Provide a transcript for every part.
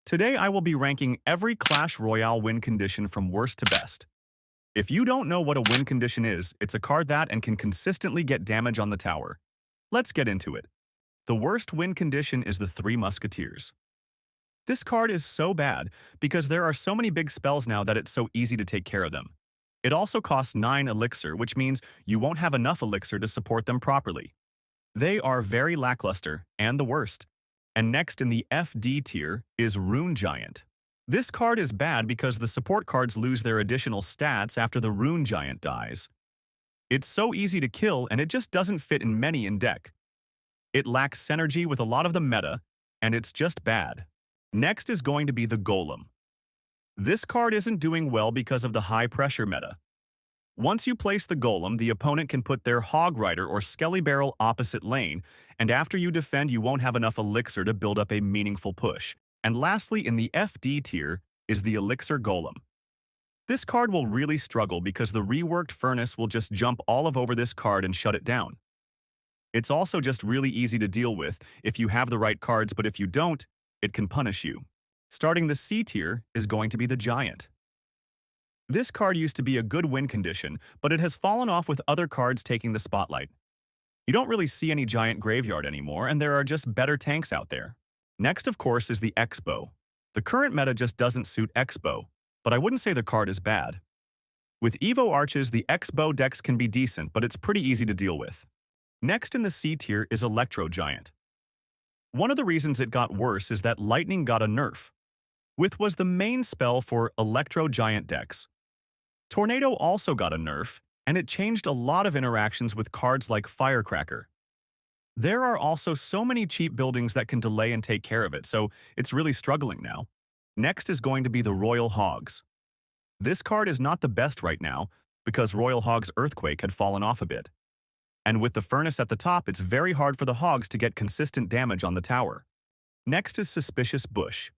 Today I will be ranking every Clash Royale win condition from worst to best. If you don't know what a win condition is, it's a card that and can consistently get damage on the tower. Let's get into it. The worst win condition is the Three Musketeers. This card is so bad because there are so many big spells now that it's so easy to take care of them. It also costs 9 elixir, which means you won't have enough elixir to support them properly. They are very lackluster and the worst. And next in the FD tier is Rune Giant. This card is bad because the support cards lose their additional stats after the Rune Giant dies. It's so easy to kill and it just doesn't fit in many in deck. It lacks synergy with a lot of the meta, and it's just bad. Next is going to be the Golem. This card isn't doing well because of the high pressure meta. Once you place the Golem, the opponent can put their Hog Rider or Skelly Barrel opposite lane, and after you defend, you won't have enough elixir to build up a meaningful push. And lastly, in the FD tier, is the Elixir Golem. This card will really struggle because the reworked Furnace will just jump all over this card and shut it down. It's also just really easy to deal with if you have the right cards, but if you don't, it can punish you. Starting the C tier is going to be the Giant. This card used to be a good win condition, but it has fallen off with other cards taking the spotlight. You don't really see any Giant Graveyard anymore, and there are just better tanks out there. Next, of course, is the X-Bow. The current meta just doesn't suit X-Bow, but I wouldn't say the card is bad. With Evo Arches, the X-Bow decks can be decent, but it's pretty easy to deal with. Next in the C tier is Electro Giant. One of the reasons it got worse is that Lightning got a nerf. With was the main spell for Electro Giant decks. Tornado also got a nerf, and it changed a lot of interactions with cards like Firecracker. There are also so many cheap buildings that can delay and take care of it, so it's really struggling now. Next is going to be the Royal Hogs. This card is not the best right now because Royal Hog's Earthquake had fallen off a bit. And with the Furnace at the top, it's very hard for the Hogs to get consistent damage on the tower. Next is Suspicious Bush.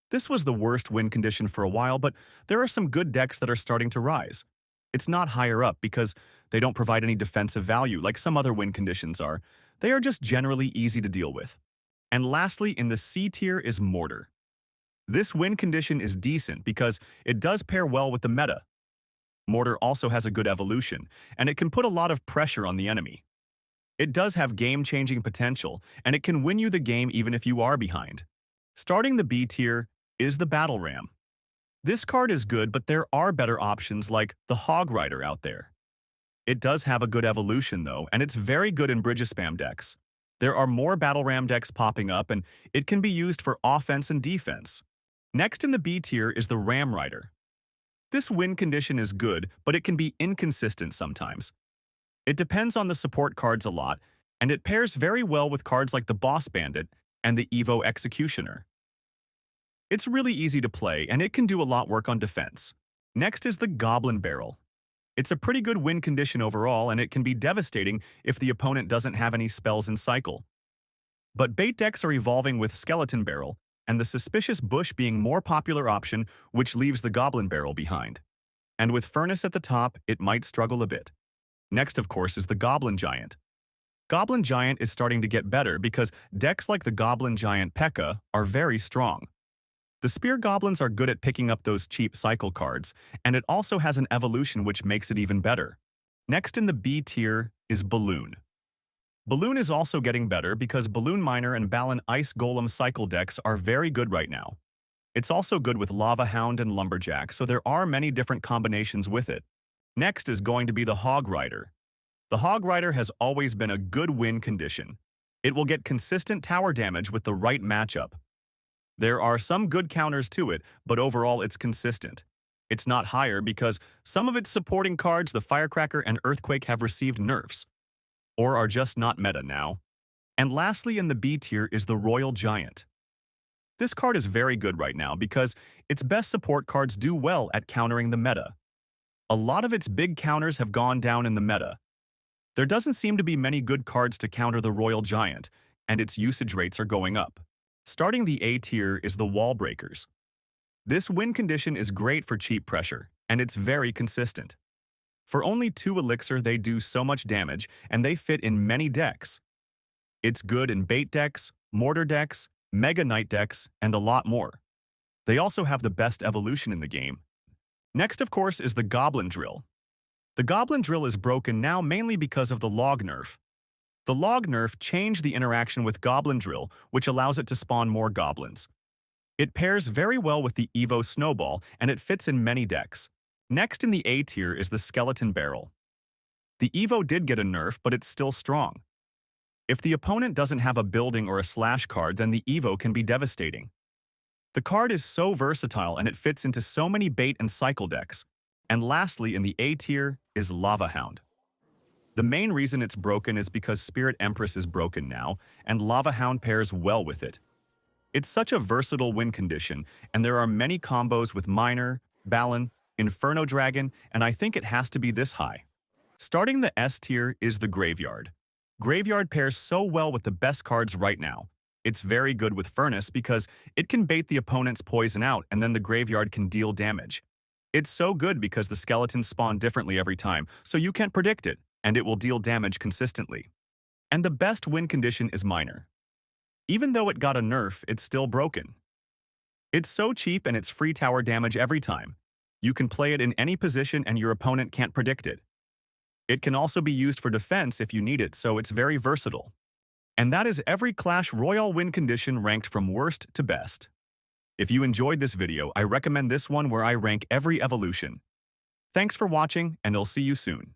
This was the worst win condition for a while, but there are some good decks that are starting to rise. It's not higher up because they don't provide any defensive value like some other win conditions are. They are just generally easy to deal with. And lastly, in the C tier is Mortar. This win condition is decent because it does pair well with the meta. Mortar also has a good evolution, and it can put a lot of pressure on the enemy. It does have game-changing potential, and it can win you the game even if you are behind. Starting the B tier is the Battle Ram. This card is good, but there are better options like the Hog Rider out there. It does have a good evolution though, and it's very good in Bridge Spam decks. There are more Battle Ram decks popping up, and it can be used for offense and defense. Next in the B tier is the Ram Rider. This win condition is good, but it can be inconsistent sometimes. It depends on the support cards a lot, and it pairs very well with cards like the Boss Bandit and the Evo Executioner. It's really easy to play, and it can do a lot work on defense. Next is the Goblin Barrel. It's a pretty good win condition overall, and it can be devastating if the opponent doesn't have any spells in cycle. But bait decks are evolving with Skeleton Barrel, and the Suspicious Bush being more popular option, which leaves the Goblin Barrel behind. And with Furnace at the top, it might struggle a bit. Next, of course, is the Goblin Giant. Goblin Giant is starting to get better because decks like the Goblin Giant P.E.K.K.A. are very strong. The Spear Goblins are good at picking up those cheap cycle cards, and it also has an evolution which makes it even better. Next in the B tier is Balloon. Balloon is also getting better because Balloon Miner and Balan Ice Golem cycle decks are very good right now. It's also good with Lava Hound and Lumberjack, so there are many different combinations with it. Next is going to be the Hog Rider. The Hog Rider has always been a good win condition. It will get consistent tower damage with the right matchup. There are some good counters to it, but overall it's consistent. It's not higher because some of its supporting cards, the Firecracker and Earthquake, have received nerfs, or are just not meta now. And lastly in the B tier is the Royal Giant. This card is very good right now because its best support cards do well at countering the meta. A lot of its big counters have gone down in the meta. There doesn't seem to be many good cards to counter the Royal Giant, and its usage rates are going up. Starting the A tier is the Wall Breakers. This win condition is great for cheap pressure, and it's very consistent. For only 2 elixir, they do so much damage, and they fit in many decks. It's good in bait decks, mortar decks, Mega Knight decks, and a lot more. They also have the best evolution in the game. Next, of course, is the Goblin Drill. The Goblin Drill is broken now mainly because of the Log nerf. The Log nerf changed the interaction with Goblin Drill, which allows it to spawn more goblins. It pairs very well with the Evo Snowball, and it fits in many decks. Next in the A tier is the Skeleton Barrel. The Evo did get a nerf, but it's still strong. If the opponent doesn't have a building or a slash card, then the Evo can be devastating. The card is so versatile and it fits into so many bait and cycle decks. And lastly, in the A tier is Lava Hound. The main reason it's broken is because Spirit Empress is broken now, and Lava Hound pairs well with it. It's such a versatile win condition, and there are many combos with Miner, Balan, Inferno Dragon, and I think it has to be this high. Starting the S tier is the Graveyard. Graveyard pairs so well with the best cards right now. It's very good with Furnace because it can bait the opponent's poison out and then the Graveyard can deal damage. It's so good because the skeletons spawn differently every time, so you can't predict it, and it will deal damage consistently. And the best win condition is Miner. Even though it got a nerf, it's still broken. It's so cheap and it's free tower damage every time. You can play it in any position and your opponent can't predict it. It can also be used for defense if you need it, so it's very versatile. And that is every Clash Royale win condition ranked from worst to best. If you enjoyed this video, I recommend this one where I rank every evolution. Thanks for watching, and I'll see you soon.